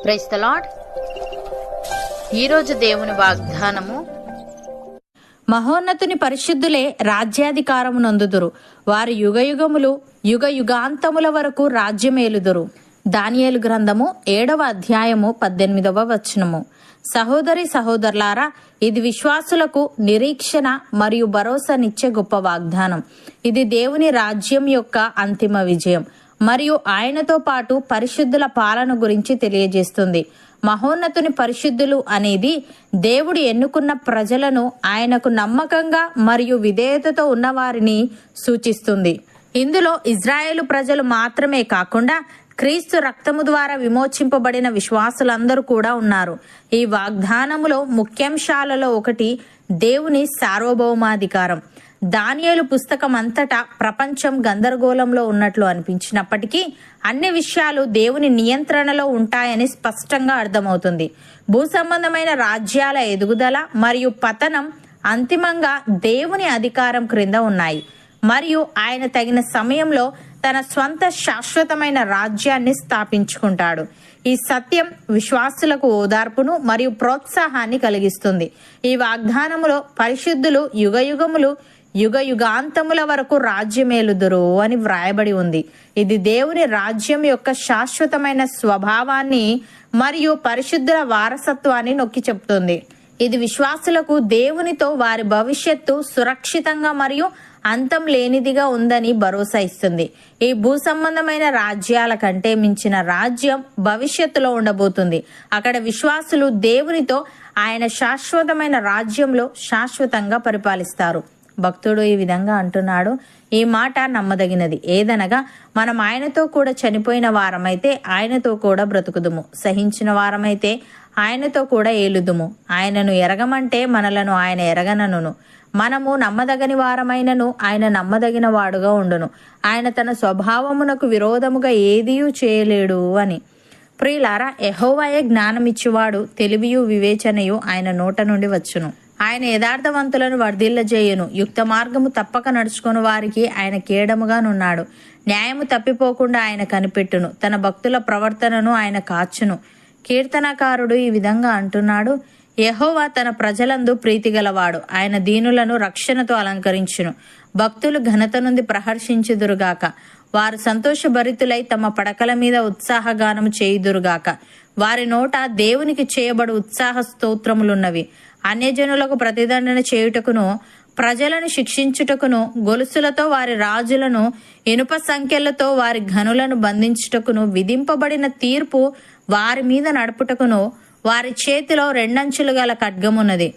Praise the lord. ఈరోజు దేవుని వాగ్దానము, మహోన్నతుని పరిశుద్ధులే రాజ్యాధికారము నొందుదురు, వారు యుగయుగములు యుగ యుగాంతముల వరకు రాజ్యమేలుదురు. దానియేలు గ్రంథము 7వ అధ్యాయము 18వ వచనము. సహోదరి సహోదరులారా, ఇది విశ్వాసులకు నిరీక్షణ మరియు భరోసానిచ్చే గొప్ప వాగ్దానం. ఇది దేవుని రాజ్యం యొక్క అంతిమ విజయం మరియు ఆయనతో పాటు పరిశుద్ధుల పాలన గురించి తెలియజేస్తుంది. మహోన్నతుని పరిశుద్ధులు అనేది దేవుడు ఎన్నుకున్న ప్రజలను, ఆయనకు నమ్మకంగా మరియు విధేయతతో ఉన్నవారిని సూచిస్తుంది. ఇందులో ఇజ్రాయేలు ప్రజలు మాత్రమే కాకుండా క్రీస్తు రక్తము ద్వారా విమోచింపబడిన విశ్వాసులందరూ కూడా ఉన్నారు. ఈ వాగ్దానములో ముఖ్యాంశాలలో ఒకటి దేవుని సార్వభౌమాధికారం. దానియేలు పుస్తకం అంతటా ప్రపంచం గందరగోళంలో ఉన్నట్లు అనిపించినప్పటికీ అన్ని విషయాలు దేవుని నియంత్రణలో ఉంటాయని స్పష్టంగా అర్థమవుతుంది. భూ సంబంధమైన రాజ్యాల ఎదుగుదల మరియు పతనం అంతిమంగా దేవుని అధికారం క్రింద ఉన్నాయి మరియు ఆయన తగిన సమయంలో తన స్వంత శాశ్వతమైన రాజ్యాన్ని స్థాపించుకుంటాడు. ఈ సత్యం విశ్వాసులకు ఓదార్పును మరియు ప్రోత్సాహాన్ని కలిగిస్తుంది. ఈ వాగ్దానములో పరిశుద్ధులు యుగయుగములు యుగ యుగాంతముల వరకు రాజ్యమేలుదురు అని వ్రాయబడి ఉంది. ఇది దేవుని రాజ్యం యొక్క శాశ్వతమైన స్వభావాన్ని మరియు పరిశుద్ధుల వారసత్వాన్ని నొక్కి చెప్తుంది. ఇది విశ్వాసులకు దేవునితో వారి భవిష్యత్తు సురక్షితంగా మరియు అంతం లేనిదిగా ఉందని భరోసా ఇస్తుంది. ఈ భూ సంబంధమైన రాజ్యాల కంటే మించిన రాజ్యం భవిష్యత్తులో ఉండబోతుంది. అక్కడ విశ్వాసులు దేవునితో ఆయన శాశ్వతమైన రాజ్యంలో శాశ్వతంగా పరిపాలిస్తారు. భక్తుడు ఈ విధంగా అంటున్నాడు, ఈ మాట నమ్మదగినది. ఏదనగా మనం ఆయనతో కూడా చనిపోయిన వారమైతే ఆయనతో కూడా బ్రతుకుదుము, సహించిన వారమైతే ఆయనతో కూడా ఏలుదుము. ఆయనను ఎరగమంటే మనలను ఆయన ఎరగనను. మనము నమ్మదగని వారమైనను ఆయన నమ్మదగిన వాడుగా ఉండును. ఆయన తన స్వభావమునకు విరోధముగా ఏదియూ చేయలేడు అని. ప్రియులారా, యెహోవాయే జ్ఞానమిచ్చువాడు, తెలివియు వివేచనయు ఆయన నోట నుండి వచ్చును. ఆయన యథార్థవంతులను వర్ధిల్లజేయును. యుక్త మార్గము తప్పక నడుచుకుని వారికి ఆయన కేడముగానున్నాడు. న్యాయము తప్పిపోకుండా ఆయన కనిపెట్టును. తన భక్తుల ప్రవర్తనను ఆయన కాచును. కీర్తనకారుడు ఈ విధంగా అంటున్నాడు, యెహోవా తన ప్రజలందు ప్రీతిగలవాడు, ఆయన దీనులను రక్షణతో అలంకరించును. భక్తులు ఘనత నుండి ప్రహర్షించుదురుగాక, వారు సంతోషభరితులై తమ పడకల మీద ఉత్సాహగానము చేయుదురుగాక. వారి నోట దేవునికి చేయబడు ఉత్సాహ స్తోత్రములున్నవి. అన్యజనులకు ప్రతిదండన చేయుటకును, ప్రజలను శిక్షించుటకును, గొలుసులతో వారి రాజులను, ఇనుప సంఖ్యలతో వారి ఘనులను బంధించుటకును, విధింపబడిన తీర్పు వారి మీద నడుపుటకును వారి చేతిలో రెండంచులు గల ఖడ్గమున్నది.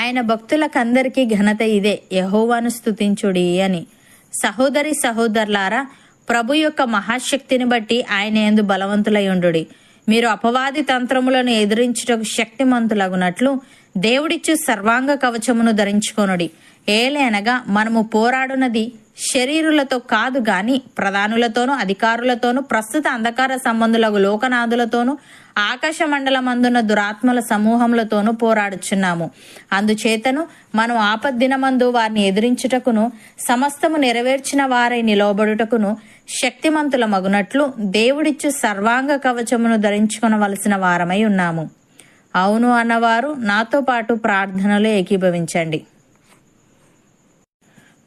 ఆయన భక్తులకందరికీ ఘనత ఇదే, యెహోవాను స్తుతించుడి అని. సహోదరి సహోదరులారా, ప్రభు యొక్క మహాశక్తిని బట్టి ఆయన యందు బలవంతులై ఉండుడి. మీరు అపవాది తంత్రములను ఎదిరించుటకు శక్తిమంతులగునట్లు దేవుడిచ్చు సర్వాంగ కవచమును ధరించుకొనుడి. ఏలనగా మనము పోరాడునది శరీరులతో కాదు గాని ప్రధానులతోనూ అధికారులతోనూ ప్రస్తుత అంధకార సంబంధులకు లోకనాథులతోనూ ఆకాశ మండలమందున్న దురాత్మల సమూహములతోనూ పోరాడుచున్నాము. అందుచేతను మనం ఆపద్దినమందు వారిని ఎదిరించుటకును, సమస్తము నెరవేర్చిన వారై నిలవబడుటకును శక్తిమంతుల మగునట్లు దేవుడిచ్చు సర్వాంగ కవచమును ధరించుకొనవలసిన వారమై ఉన్నాము. అవును అన్నవారు నాతో పాటు ప్రార్థనలో ఏకీభవించండి.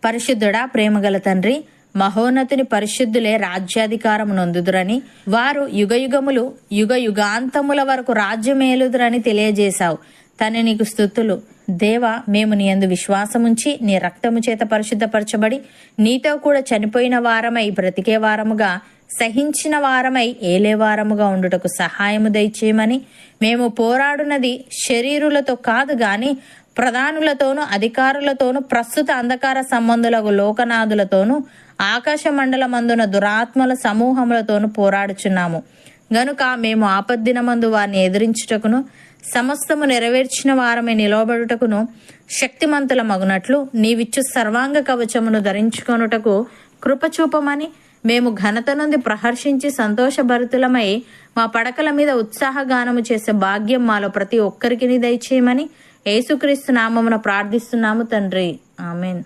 పరిశుద్ధుడా, ప్రేమగల తండ్రి, మహోన్నతుని పరిశుద్ధులే రాజ్యాధికారము నొందుదురని, వారు యుగయుగములు యుగ యుగాంతముల వరకు రాజ్యమేలుదురని తెలియజేశావు. తను నీకు స్తుతులు. దేవా, మేము నీ యందు విశ్వాసముంచి నీ రక్తము చేత పరిశుద్ధపరచబడి నీతో కూడా చనిపోయిన వారమై బ్రతికే వారముగా, సహించిన వారమై ఏలే వారముగా ఉండుటకు సహాయము దయచేయమని, మేము పోరాడునది శరీరులతో కాదు గాని ప్రధానులతోనూ అధికారులతోనూ ప్రస్తుత అంధకార సంబంధులకు లోకనాథులతోనూ ఆకాశ మండలమందున దురాత్మల సమూహములతోనూ పోరాడుచున్నాము. గనుక మేము ఆపద్దినమందు వారిని ఎదిరించుటకును, సమస్తము నెరవేర్చిన వారమే నిలవబడుటకును శక్తిమంతుల మగునట్లు నీవిచ్చు సర్వాంగ కవచమును ధరించుకొనుటకు కృపచూపమని, మేము ఘనత నుండి ప్రహర్షించి సంతోషభరితులమై మా పడకల మీద ఉత్సాహగానము చేసే భాగ్యం మాలో ప్రతి ఒక్కరికి దయచేయమని యేసుక్రీస్తు నామమున ప్రార్థిస్తున్నాము తండ్రి. ఆమెన్.